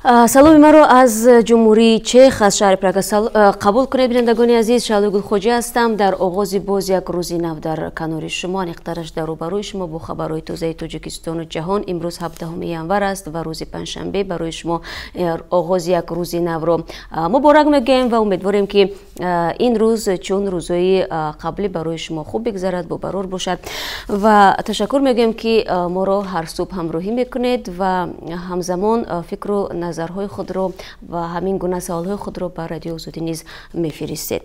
саломи маро аз ҷумҳурии чех аз шаҳри Прага қабул кунед. бинандагони азиз, Шаҳлои Гулхоҷӣ ҳастам. дар оғози боз як рӯзи нав дар канори шумо, аниқтараш дар рӯбарӯи шумо бо хабарҳои тозаи Тоҷикистону ҷаҳон. имрӯз 17 январ аст ва рӯзи панҷшанбе. барои шумо оғози як рӯзи навро муборак мегӯем ва умедворем ки ин рӯз чун рӯзҳои қаблӣ барои шумо хуб бигзарад, бобарор бошад ва ташаккур мегӯем ки моро ҳар субҳ ҳамроҳӣ мекунед ва ҳамзамон фикру назарҳои худро ва ҳамин гуна саволҳои худро ба Радиои Озодӣ низ мефиристед.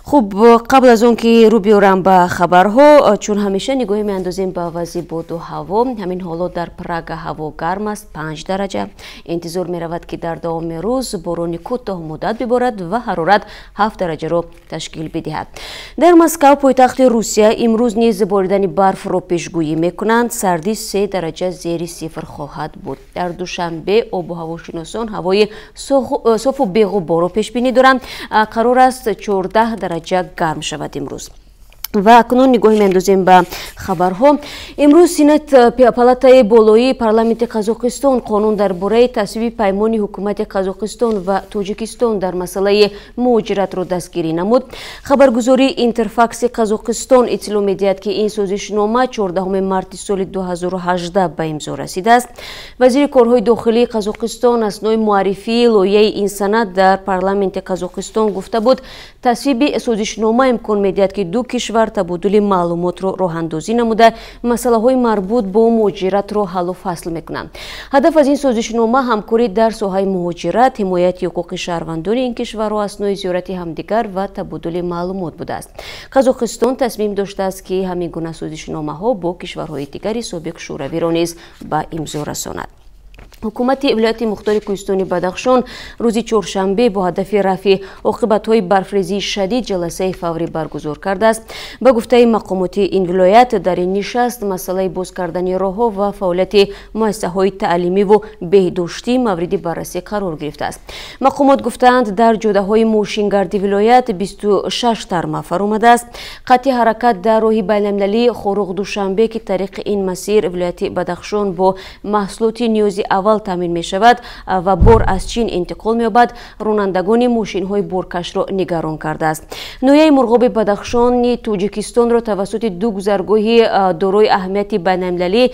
хуб, қабл аз он ки рӯ биёрам ба хабарҳо, чун ҳамеша нигоҳӣ меандозем ба вазъи боду ҳаво. ҳамин ҳоло дар Прага ҳаво гарм аст, 5 дараҷа. интизор меравад ки дар давоми рӯз борони кӯтоҳ муддат биборад ва ҳарорат 7 дараҷаро ташкил бидиҳад. дар Москав, пойтахти Русия, имрӯз низ боридани барфро пешгӯӣ мекунанд. сардӣ 3 дараҷа зери сифр хоҳад буд. дар душанбе обу ҳавошиносон ҳавои софу беғуборро пешбинӣ доранд. қарор аст 14 дараҷа гарм шавад имрӯз. ва акнун нигоҳӣ меандозем ба хабарҳо. имрӯз Сенат палатаи болоии парламенти Қазоқистон қонун дар бораи тасвиби паймони ҳукумати Қазоқистон ва Тоҷикистон дар масъалаи муҳоҷиратро дастгирӣ намуд. хабаргузории Интерфакси Қазоқистон иттилоъ медиҳад ки ин созишнома 14 марти соли 2018 ба имзо расидааст. вазири корҳои дохилии Қазоқистон аснои муаррифии лоиҳаи ин санад дар парламенти Қазоқистон гуфта буд, тасвиби созишнома имкон медиҳад ки ду кишвар табодули маълумотро роҳандозӣ намуда масъалаҳои марбут бо муҳоҷиратро ҳаллу фасл мекунанд. ҳадаф аз ин созишнома ҳамкорӣ дар соҳаи муҳоҷират, ҳимояти ҳуқуқи шаҳрвандони ин кишварҳо аснои зиёрати ҳамдигар ва табодули маълумот будааст. Қазоқистон тасмим доштааст ки ҳамин гуна созишномаҳо бо кишварҳои дигари собиқ шӯравиро низ ба имзо расонад. ҳукумати вилояти мухтори кӯҳистони Бадахшон рӯзи чоршанбе бо ҳадафи рафъи оқибатҳои барфрезии шадид ҷаласаи фаврӣ баргузор кардааст. ба гуфтаи мақомоти ин вилоят, дар ин нишаст масъалаи боз кардани роҳҳо ва фаъолияти муассисаҳои таълимиву беҳдоштӣ мавриди баррасӣ қарор гирифтааст. мақомот гуфтаанд, дар ҷодаҳои мошингарди вилоят 26 тарма фаромадааст. қатъи ҳаракат дар роҳи байналмилалии Хоруғ-Душанбе ки тариқи ин масир вилояти Бадахшон бо маҳсулоти ниёзи аввал таъмин мешавад ва бор аз Чин интиқол меёбад, ронандагони мошинҳои боркашро нигарон кардааст. ноҳияи Мурғоби Бадахшони Тоҷикистонро тавассути ду гузаргоҳи дорои аҳамияти байналмилалӣ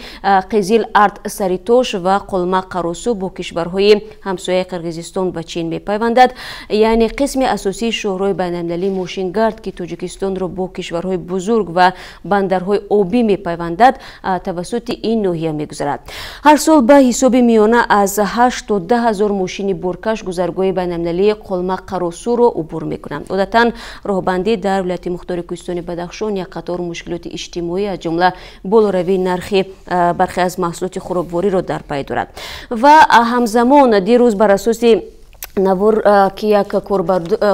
Қизил Ард Саритош ва Қолма Қаросу бо кишварҳои ҳамсояи Қирғизистон ва Чин мепайвандад. яъне қисми асосии шоҳроҳи байналмилалии мошингард ки Тоҷикистонро бо кишварҳои бузург ва бандарҳои обӣ мепайвандад тавассути ин ноҳия мегузарад. ҳар сол ба ҳисоби миёна аз 8 то 10 ҳазор мошини боркаш гузаргоҳи байналмилалии Қолма Қаросуро убур мекунанд. одатан роҳбандӣ дар вилояти мухтори кӯҳистони Бадахшон як қатор мушкилоти иҷтимоӣ аз ҷумла болоравии нархи бархе аз маҳсулоти хӯроквориро дар пай дорад. ва ҳамзамон дирӯз бар асоси навор ки як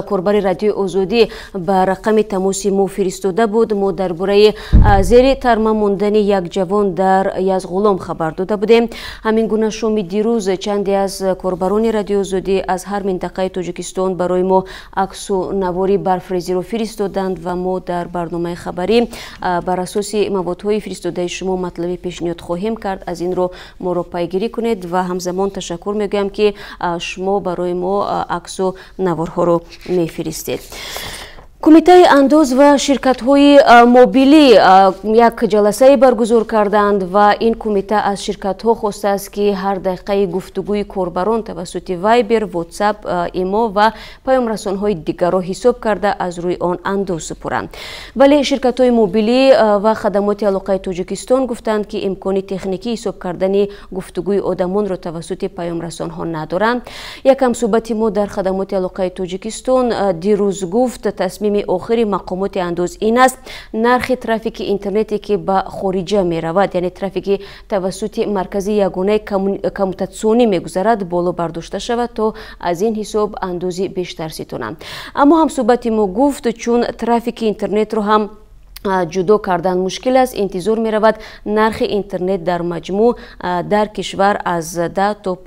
корбари Радиои Озодӣ ба рақами тамоси мо фиристода буд, мо дар бораи зери тарма мондани як ҷавон дар Язғулом хабар дода будем. ҳамин гуна шоми дирӯз чанде аз корбарони Радиои Озодӣ аз ҳар минтақаи Тоҷикистон барои мо аксу навори барфрезиро фиристоданд ва мо дар барномаи хабарӣ бар асоси маводҳои фиристодаи шумо матлаби пешниҳод хоҳем кард. аз инро моро пайгирӣ кунед ва ҳамзамон ташаккур мегӯям ки шумо барои мо аксу наворҳоро мефиристед. кумитаи андоз ва ширкатҳои мобилӣ як ҷаласае баргузор карданд ва ин кумита аз ширкатҳо хостааст ки ҳар дақиқаи гуфтугӯи корбарон тавассути Вайбер, WhatsApp, имо ва паёмрасонҳои дигарро ҳисоб карда аз рӯи он андоз супуранд. вале ширкатҳои мобилӣ ва хадамоти алоқаи Тоҷикистон гуфтанд ки имкони техникии ҳисоб кардани гуфтугӯи одамонро тавассути паёмрасонҳо надоранд. як ҳамсӯҳбати мо дар хадамоти алоқаи Тоҷикистон дирӯз гуфт, тасмими охири мақомоти андоз ин аст нархи трафики интернете ки ба хориҷа меравад, яъне трафики тавассути маркази ягонаи коммутатсионӣ мегузарад, боло бардошта шавад то аз ин ҳисоб андози бештар ситонанд. аммо ҳамсӯҳбати мо гуфт, чун трафики интернетро ҳам جدا کردن مشکل است. انتظار می رود نرخ اینترنت در مجموع در کشور از 10 تا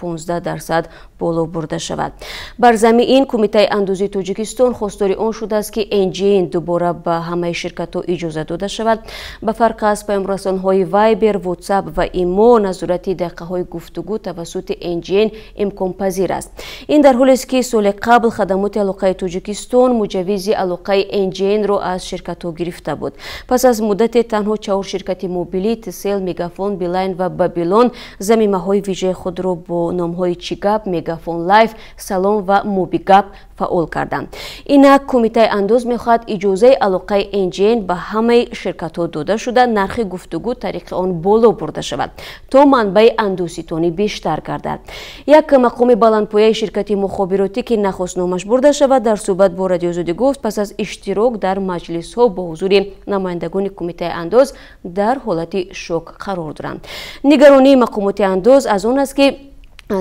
15% بالا برده شود. بر زمین این کمیته اندوزی تاجیکستان خواستار آن شده است که NGN دوباره به همه شرکت ها اجازه داده شود. به فرق از پیام های وایبر، واتساپ و ایمو، نظارت دقیقه های گفتگو توسط NGN امکان پذیر است. این در حالی است که سال قبل خدمات علاقه تاجیکستان مجوز علاقه NGN را از شرکت ها گرفته بود. پس از مدت تنها 4 شرکت موبیلی تسل، میگافون، بیلاین و بابیلون ضمیمه های ویژه خود را با نام های چیگاپ، میگافون لایف، سالون و موبیگاپ فعال کردند. اینک کمیته اندوز میخواهد اجازه علاقه NGN به همه شرکت ها داده شده نرخ گفتگو طریق آن بالا برده شود تا منبع اندوزستانی بیشتر گردد. یک مقام بلندپایه شرکت مخابراتی که نخست نامش برده شود در صحبت با رادیو آزادی گفت پس از اشتراک در مجلس ها با حضور نمایندگان کمیته اندوز در حالت شوک قرار دارند. نگرانی مقامات اندوز از آن است که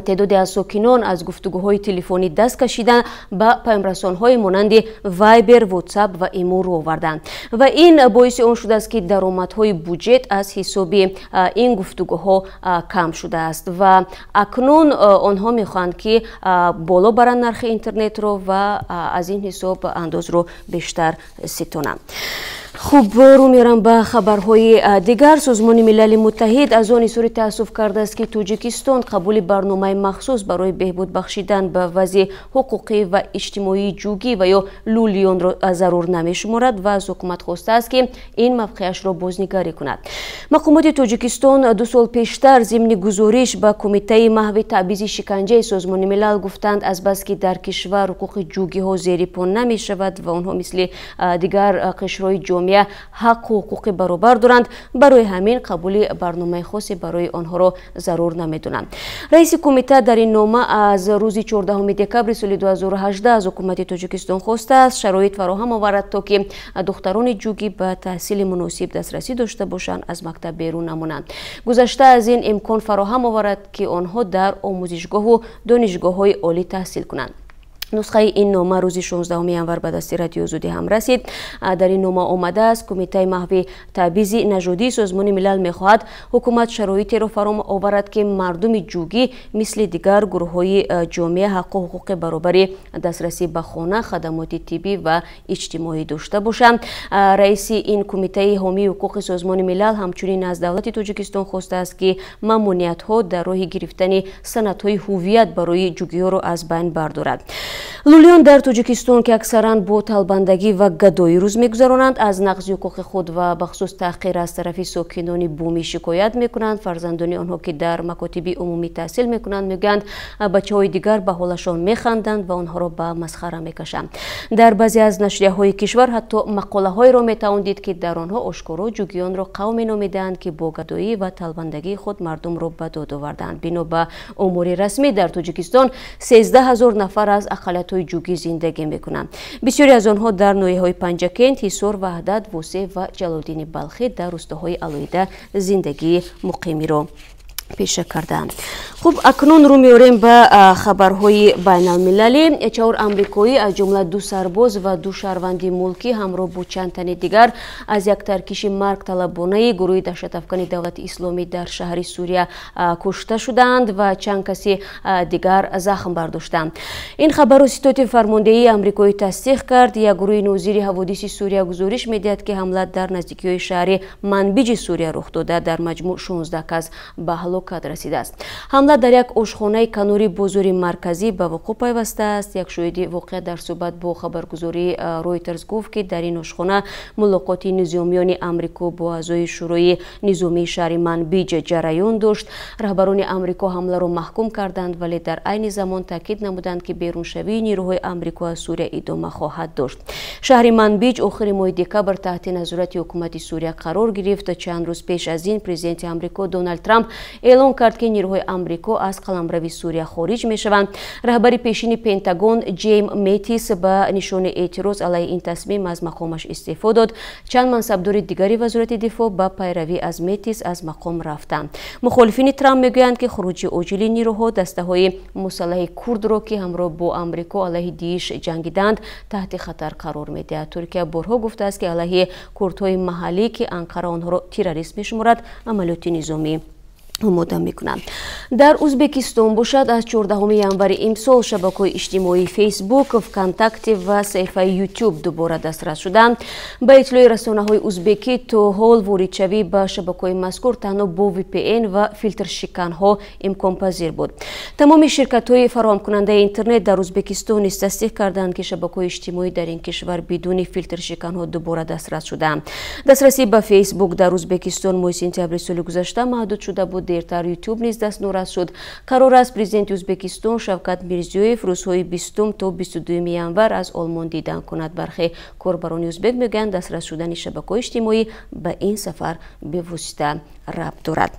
تعدادی از ساکنان از گفتگوهای تلفنی دست کشیدن به پیام‌رسان‌های مانند وایبر، واتساپ و ایمو رو آوردند و این باعث آن شده است که درآمدهای بودجت از حساب این گفتگوها کم شده است و اکنون آنها می‌خواهند که بالا برند نرخ اینترنت رو و از این حساب انداز رو بیشتر ستونند. خوب رو میرم به خبرهای دیگر. سازمان ملل متحد از آن اظهار تأسف کرده است که تاجیکستان قبول برنامه مخصوص برای بهبود بخشیدن به وضع حقوقی و اجتماعی جوگی و یا لولیون را ضرور نمی‌شمارد و از حکومت خواسته است که این موقعش را بازنگری کند. مقامات تاجیکستان 2 سال پیشتر ضمن گزارش به کمیته محو تبعیض شکنجه سازمان ملل گفتند از بس که در کشور حقوق جوگی ها زیر پا نمی شود و آنها مثل دیگر قشرهای جامعه حق و حقوق برابر دارند، برای همین قبول برنامه خاصی برای آنها را ضرور نمیدونند. رئیس کمیته در این نامه از روز 14 دکمبر سال 2018 از حکومت تاجیکستان خواسته است شرایط فراهم آورد تا که دختران جوگی به تحصیل مناسب دسترسی داشته باشند از مکتب بیرون نمانند. گذشته از این امکان فراهم آورد که آنها در آموزشگاه و دانشگاه‌های عالی تحصیل کنند. نسخه این نامه روز 16 ژانویه به دست رادیو آزادی هم رسید. در این نامه آمده است کمیته محو تبعیض نژادی سازمان ملل می‌خواهد حکومت شرایطی را فراهم آورد که مردم جوگی مثل دیگر گروه‌های جامعه حق و حقوق برابری دسترسی به خانه، خدمات طبی و اجتماعی داشته باشند. رئیس این کمیته حامی حقوق سازمان ملل همچنین از دولت تاجیکستان خواسته است که ممنوعیت‌ها در راه گرفتن سندهای هویت برای جوگی‌ها را از بین بردارد. لولیون در تاجیکستان که اکثرا با طلبندگی و گدایی روز میگذرانند از نقض حقوق خود و بخصوص تحقیر از طرف ساکنان بومی شکایت میکنند. فرزندان آنها که در مکاتب عمومی تحصیل میکنند میگویند بچه‌های دیگر به حالشان میخندند و آنها را به مسخره میکشند. در بعضی از نشریه‌های کشور حتی مقاله‌های را میتوان دید که در آنها آشکارا جوگیان را قومی نامیدند که با گدایی و طلبندگی خود مردم را به داد آوردند. بنا به امور رسمی در تاجیکستان 13000 نفر از اقلیت‌های جوگی زندگی می‌کنند. بسیاری از آنها در ناحیه‌های پنجکند، حصار، وحدت، وسع و جلال‌الدین بلخی در روستاهای علایده زندگی مقیمی را پیشه کردند. خوب اکنون رو میاریم به خبرهای بین المللی. 4 امریکایی از جمله 2 سرباز و 2 شهروند ملکی همراه با چند تن دیگر از یک ترکیش مرگ طلبانه گروه دهشت‌افکن دولت اسلامی در شهر سوریه کشته شدند و چند کسی دیگر زخم برداشتند. این خبر را ستاد فرماندهی امریکایی تصدیق کرد. یک گروه نظیر حوادث سوریه گزارش می‌دهد که حمله در نزدیکی شهر منبیج سوریه رخ داده. در مجموع 16 کس به هلاکت رسیده است. حمله در یک آشخانه کناری بازار مرکزی به وقوع پیوسته است. یک شاهد واقع در صحبت با خبرگزاری رویترز گفت که در این آشخانه ملاقات نظامیان آمریکا با اعضای شورای نظامی شهر منبیج جریان داشت. رهبران آمریکا حمله را محکوم کردند ولی در عین زمان تاکید نمودند که بیرونشوی نیروهای آمریکا از سوریه ادامه خواهد داشت. شهر منبیج آخر ماه دکمبر تحت نظارت حکومت سوریه قرار گرفت. چند روز پیش از این پرزیدنت آمریکا دونالد ترامپ اعلان کرد که نیروهای آمریکا از قلمرو سوریه خارج میشوند. رهبر پیشین پنتاگون جیم میتیس به نشان اعتراض علیه این تصمیم از مقامش استعفا داد. چند منصبدار دیگری وزارت دفاع با پیروی از میتیس از مقام رفتند. مخالفین ترامپ میگویند که خروج عاجل نیروها دسته‌های مسلح کرد را که همراه با آمریکا علیه داعش جنگیدند تحت خطر قرار می‌دهد. ترکیه بارها گفته است که علیه کردهای محلی که انقره آنها را تروریست می‌شمارد عملیات نظامی آماده میکنند. در ازبکستان باشد از 14 ینور امسال شبکه‌های اجتماعی فیسبوک، فکانتاکت و صفحه یوتیوب دوباره دسترس شدند. به اطلاع رسانه‌های ازبکی تا حال واردشوی به شبکه‌های مذکور تنها با VPN و فیلتر شکن‌ها امکان پذیر بود. تمام شرکت‌های فراهم کننده اینترنت در ازبکستان نیز تصدیق کردند که شبکه‌های اجتماعی در این کشور بدون فیلتر شکن‌ها دوباره دسترس شدند. دسترسی به فیسبوک در ازبکستان ماه سپتامبر سال گذشته محدود شده بود. دیرتر یوتیوب نیز دستنورد شد. قرار است پرزیدنت ازبکستان شوکت میرزیویف روزهای 20 تا 22 ینور از آلمان دیدن کند. برخی کاربران ازبک میگویند دسترس شدن شبکه‌های اجتماعی به این سفر به واسطه ربط دارد.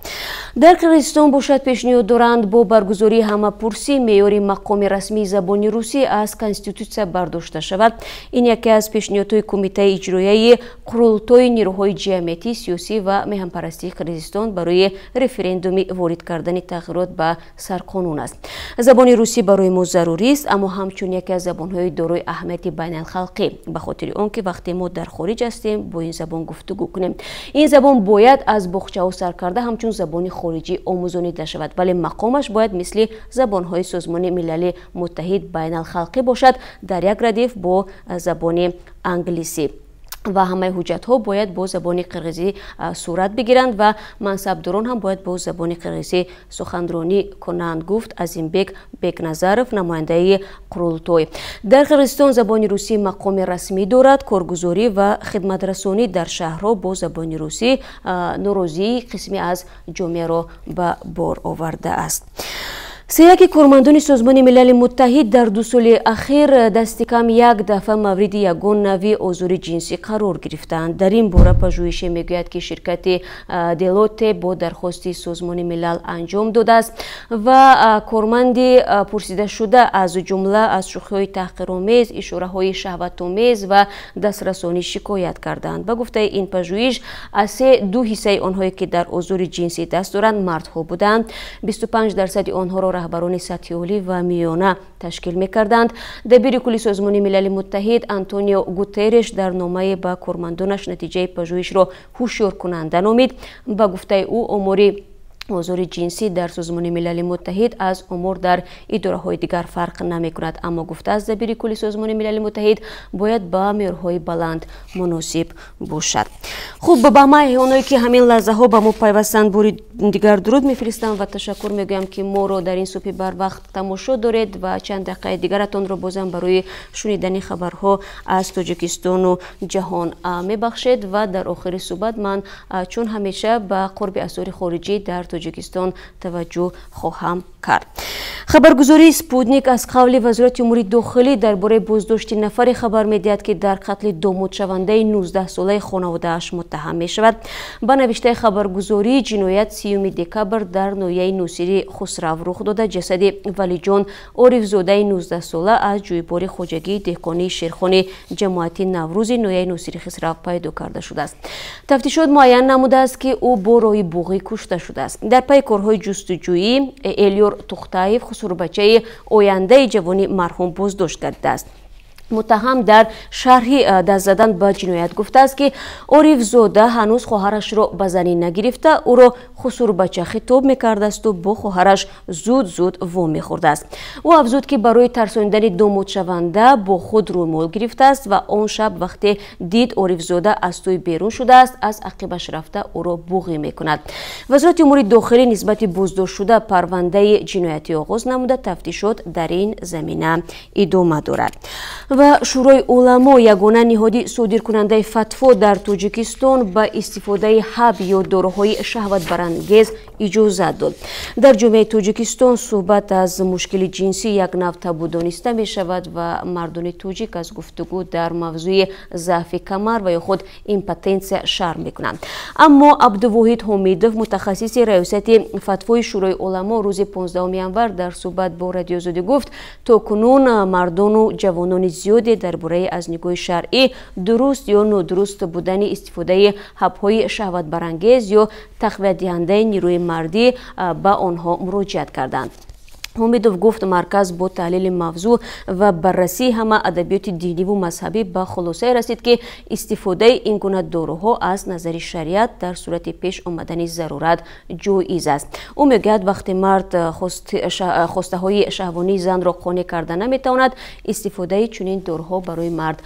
در قرقیزستان باشد پیشنهاد دارند با برگزاری همه‌پرسی معیار مقام رسمی زبان روسی از کنستیتوسیه برداشته شود. این یکی از پیشنهادهای کمیته اجرایی قرولتای نیروهای جمعیتی سیاسی و مهمپرستی قرقیزستان برای رفراندوم وارد کردن تغییرات به سرقانون است. زبان روسی برای ما ضروری است، اما همچون یکی از زبان‌های دارای اهمیت بین‌الخلقی، به خاطر آنکه وقتی ما در خارج هستیم با این زبان گفتگو کنیم. این زبان باید از باغچه سرکرده همچون زبان خارجی آموزانیده شود، ولی مقامش باید مثل زبان‌های سازمان ملل متحد بین‌الخلقی باشد، در یک ردیف با زبان انگلیسی و همه حجت‌ها باید با زبان قرقیزی صورت بگیرند و منصبداران هم باید با زبان قرقیزی سخنرانی کنند، گفت عظیمبک بکنظرف، نماینده قرولتای. در قرقیزستان زبان روسی مقام رسمی دارد. کارگزاری و خدمترسانی در شهرها با زبان روسی ناراضی قسمی از جامعه را به بار آورده است. سیاکی کارمندان سازمان ملل متحد در 2 سال اخیر دست کم یک دفعه مورد یگان نوع آزار جنسی قرار گرفتند. در این باره پژوهش میگوید که شرکت دلوت با درخواست سازمان ملل انجام داده است و کارمند پرسیده شده از جمله از شوخی‌های تحقیرآمیز، اشاره‌های شهوت‌آمیز و دسترسانی شکایت کردند. به گفته این پژوهش از 2 حصه آنهایی که در آزار جنسی دست دارند مردها بودند. 25% آنها را رهبران سطحی عالی و میانه تشکیل می‌کردند. دبیر کلی سازمان ملل متحد آنتونیو گوترش در نامه به کارمندانش نتیجه پژوهش را هوشیار کننده نامید. به گفته او امور آزار جنسی در سازمان ملل متحد از امور در اداره‌های دیگر فرق نمی‌کند، اما گفته از دبیر کلی سازمان ملل متحد باید با معیارهای بلند مناسب باشد. خوب، به همه اونایی که همین لحظه ها با ما پیوستند باری دیگر درود میفرستم و تشکر میگویم که ما رو در این صبح بر وقت تماشا دارید و چند دقیقه دیگرتون رو بازم برای شنیدن خبرها از تاجیکستان و جهان میبخشید. و در آخر صحبت من چون همیشه به قرب اسرار خارجی در تاجیکستان توجه خواهم کرد. خبرگزاری سپوتنیک از قول وزارت امور داخلی درباره بازداشت نفر خبر می‌دهد که در قتل داماد شونده 19 ساله خانواده‌اش متهم می‌شود. با نوشته خبرگزاری جنایت 30 دکبر در ناحیه نوسری خسرو رخ داده. جسد ولی جان عارف‌زاده 19 ساله از جویبار خواجگی دهقانی شیرخان جماعتی نوروز ناحیه نوسری خسرو پیدا کرده شده است. تفتیشات معین نموده است که او با راه بوغی کشته شده است. در پی کارهای جستجویی الیور توختایف خسروبچه آینده جوانی مرحوم بازداشت کرده است. متهم در شرحی دست زدن به جنایت گفته است که عارف زاده هنوز خواهرش را به زنی نگرفته، او را خسروبچه خطاب میکرده است و با خواهرش زود وام میخورده است. او افزود که برای ترساندن داماد شونده با خود رومال گرفته است و آن شب وقتی دید عارف زاده از توی بیرون شده است از عقبش رفته او را بوغی میکند. وزارت امور داخلی نسبت بازداشت شده پرونده جنایتی آغاز نموده. تفتیشات در این زمینه ادامه دارد. و شورای علما یگانه نهادی صادرکننده فتوا در تاجیکستان به استفاده حب یا داروهای شهوت برانگیز اجازه داد. در جامعه تاجیکستان صحبت از مشکل جنسی یک نوع تابو دانسته می شود و مردان تاجیک از گفتگو در موضوع ضعف کمر و یا خود ایمپاتنس شرم می کنند. اما عبدالواحد حمیدوف متخصص ریاست فتوای شورای علما روز 15 ینور در صحبت با رادیو آزادی گفت تا کنون مردان و جوانان زیادی درباره از نگاه شرعی درست یا نادرست بودن استفاده حب‌های شهوت برانگیز یا تقویت دهنده نیروی مردی به آنها مراجعت کردند. حمیدوف گفت مرکز با تحلیل موضوع و بررسی همه ادبیات دینی و مذهبی به خلاصه رسید که استفاده این گونه داروها از نظر شریعت در صورت پیش آمدن ضرورت جایز است. او میگوید وقتی مرد خواسته های شهوانی زن را قانع کرده نمیتواند استفاده چنین داروها برای مرد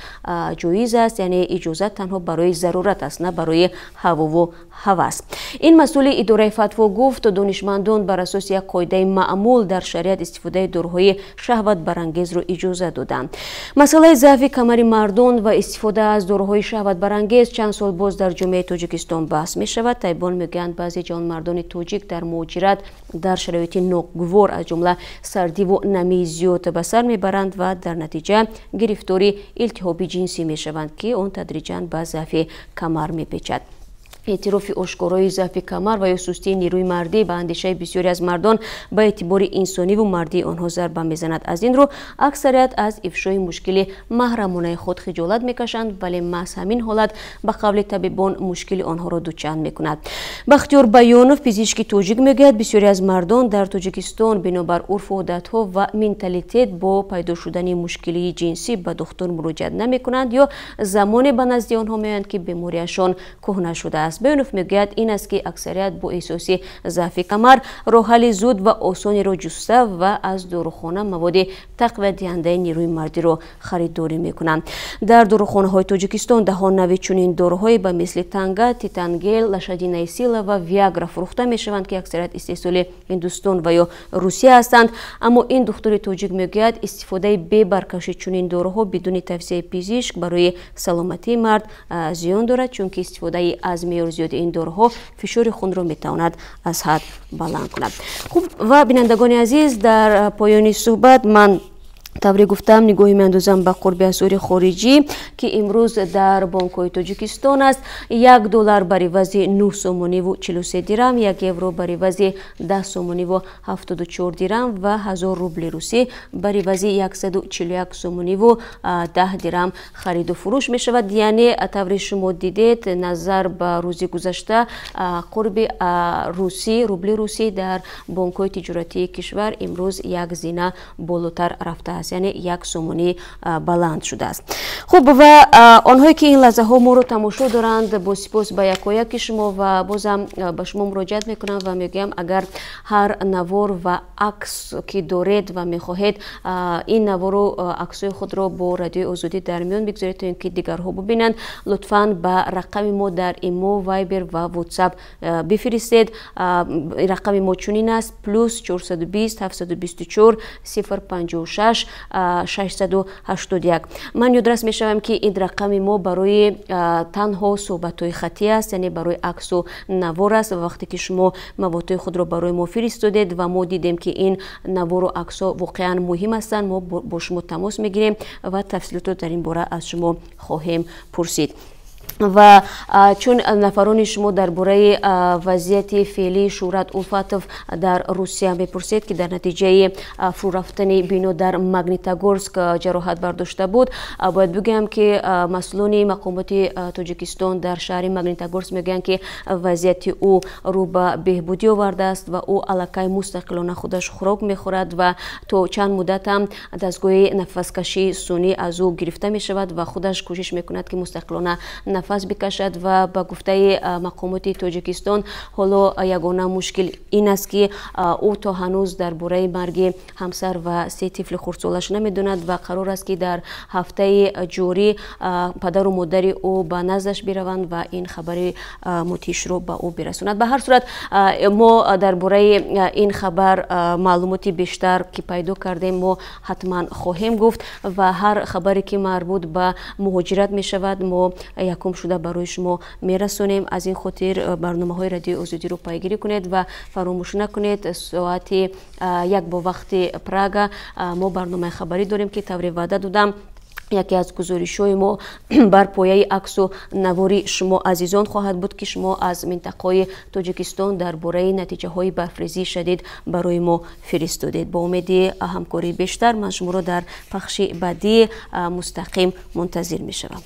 جایز است، یعنی اجازه تنها برای ضرورت است نه برای هوا و هوس. این مسئول اداره فتوا گفت دانشمندان بر اساس یک قاعده معمول در شریعت استفاده داروهای شهوت برانگیز را اجازه دادند. مسئله ضعف کمر مردان و استفاده از داروهای شهوت برانگیز چند سال باز در جامعه تاجیکستان بحث می شود. طیبان میگویند بعضی جوانمردان تاجیک در مهاجرت در شرایط ناگوار از جمله سردی و نمی زیاد به سر میبرند و در نتیجه گرفتاری التهاب جنسی می شوند که آن تدریجاً به ضعف کمر میپیچد. اعتراف آشکارای ضعف کمر و یا سستی نیروی مردی به اندیشه بسیاری از مردان به اعتبار انسانی و مردی آنها ضربه میزند. از این رو اکثریت از افشای مشکل محرمانه خود خجالت میکشند، ولی محض همین حالت به قول طبیبان مشکل آنها را دوچند میکند. بختیار بیانوف پزشک تاجیک میگوید بسیاری از مردان در تاجیکستان بنابر عرف و عادتها و منتالیته با پیدا شدن مشکلی جنسی به دکتر مراجعت نمیکنند یا زمانی به نزد آنها میآیند که بیماریشان کهنه شده است. بیانوف میگوید این است که اکثریت با احساس ضعف کمر راه حل زود و آسانی را جسته و از داروخانه مواد تقویت دهنده نیروی مردی را خریداری میکنند. در داروخانه های تاجیکستان دهان نوع چنین داروهایی به مثل تنگا، تیتانگل، لاشادینایسیل و ویاگرا فروخته میشوند که اکثریت استحصال هندوستان و یا روسیه هستند. اما این دکتر تاجیک میگوید استفاده بی برکش چنین داروها بدون توصیه پزشک برای سلامتی مرد زیان دارد، چون که استفاده از میار زیاد این داروها فشار خون را میتواند از حد بلند کند. خوب و بینندگان عزیز، در پایان صحبت من طوری گفتم نگاهی میاندازم به قرب اسعار خارجی که امروز در بانک‌های تاجیکستان است. $1 بر عوض 9 سومانی و 43 درم، 1 یورو بر عوض 10 سومانی و 74 درم و 1000 روبل روسی بر عوض 141 سومانی و 10 درم خرید و فروش می شود. یعنی طوری شما دیدید نظر به روز گذشته قرب روبل روسی در بانک‌های تجارتی کشور امروز یک زینه بالاتر رفته است، یعنی 1 سومانی بلند شده است. خوب و آنهایی که این لحظه ها ما رو تماشا دارند با سپاس به یکایک شما و بازم به شما مراجعت میکنم و میگم اگر هر نوار و عکس که دارید و میخواهید این نوار و عکسای خود را با رادیو آزادی در میان بگذارید تا اینکه دیگرها ببینند، لطفاً به رقم ما در ایمو، وایبر و واتساپ بفرستید. رقم ما چنین است: +420 724 056 681. من یادرس می شوم که این رقم ما برای تنها صحبت های خطی است، یعنی برای عکس و نوار است. و وقتی که شما مواد خود را برای ما فرستادید و ما دیدیم که این نوار و عکس واقعا مهم هستند، ما با شما تماس میگیریم و تفصیلات در این باره از شما خواهیم پرسید. و چون نفران شما درباره وضعیت فعلی شهرت الفاتف در روسیه میپرسید که در نتیجه فرو رفتن بنا در ماگنیتوگورسک جراحت برداشته بود، باید بگم که مسئولان مقامات تاجیکستان در شهر ماگنیتوگورسک میگن که وضعیت او رو به بهبودی آورده است و او علاقه مستقلانه خودش خوراک میخورد و تا چند مدت هم دستگاه نفس کشی سونی از او گرفته می شود و خودش کوشش میکند که مستقلانه نفس نفس بکشد و به گفته مقامات تاجیکستان حالا یگانه مشکل این است که او تا هنوز درباره مرگ همسر و 3 طفل خردسالش نمیدوند و قرار است که در هفته جاری پدر و مادر او به نزدش بروند و این خبر متیش رو به او برسوند. به هر صورت ما درباره این خبر معلوماتی بیشتر که پیدا کردیم ما حتما خواهیم گفت و هر خبری که مربوط به مهاجرت می شود ما یکم شده برای شما می رسونیم. از این خاطر برنامه های رادیو آزادی رو پیگیری کنید و فراموش نکنید ساعت 1 با وقت پراگ ما برنامه خبری داریم که طور وعده دادم یکی از گزارش‌های ما بر پایه عکس و نواری شما عزیزان خواهد بود که شما از منطقه تاجیکستان درباره نتیجه‌های برفریزی شدید برای ما فرستادید. با امید همکاری بیشتر من شما را در پخش بعدی مستقیم منتظر می‌شوم.